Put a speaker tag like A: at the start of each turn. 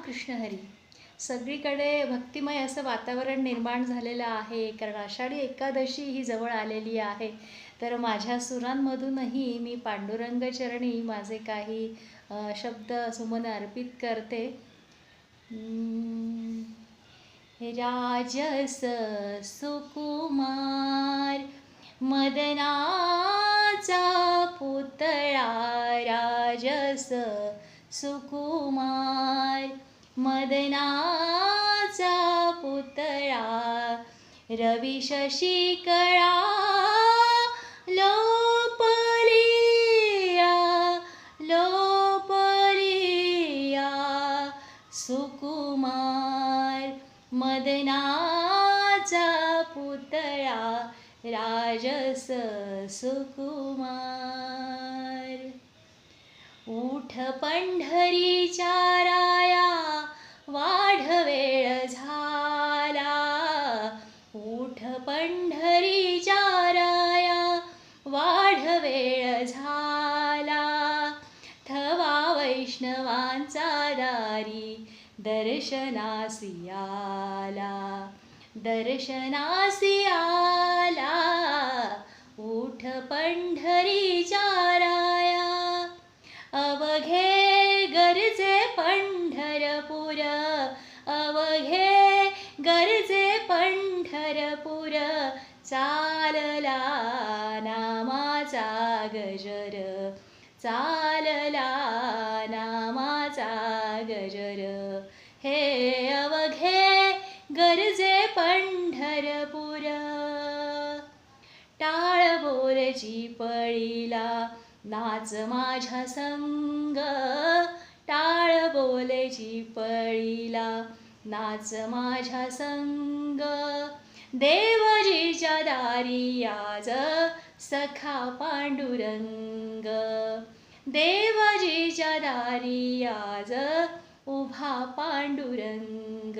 A: कृष्ण हरी. सगळीकडे भक्तिमय असं वातावरण निर्माण झालेलं आहे, कारण आषाढी एकादशी ही जवळ आलेली आहे. तर माझ्या सुरांमधूनही मी पांडुरंग चरणी माझे काही शब्द सुमन अर्पित करते. राजस सुकुमार मदनाचा पुतळा, राजस सुकुमार मदनाचा पुतळा, रवी शशी कळा लोपलिया लोपलिया, सुकुमार मदनाचा पुतळा, राजस सुकुमार. उठ पंढरीच्या राया वाढ वेळ झाला, उठ पंढरीच्या राया वाढ वेळ झाला, थवा वैष्णवांचा दारी दर्शनासी आला, दर्शनासी आला. उठ पंढरीच्या राया अवघे गरजे पंढरपूर, अवघे गरजे पंढरपूर, चालला नामाचा गजर, चालला नामाचा गजर. हे अवघे गरजे पंढरपूर, टाळ बोलची पळीला नाच माझ्या संग, टाळ बोलेची पळीला नाच माझ्या संग. देवजीच्या दारी आज सखा पांडुरंग, देवजीच्या दारी आज उभा पांडुरंग.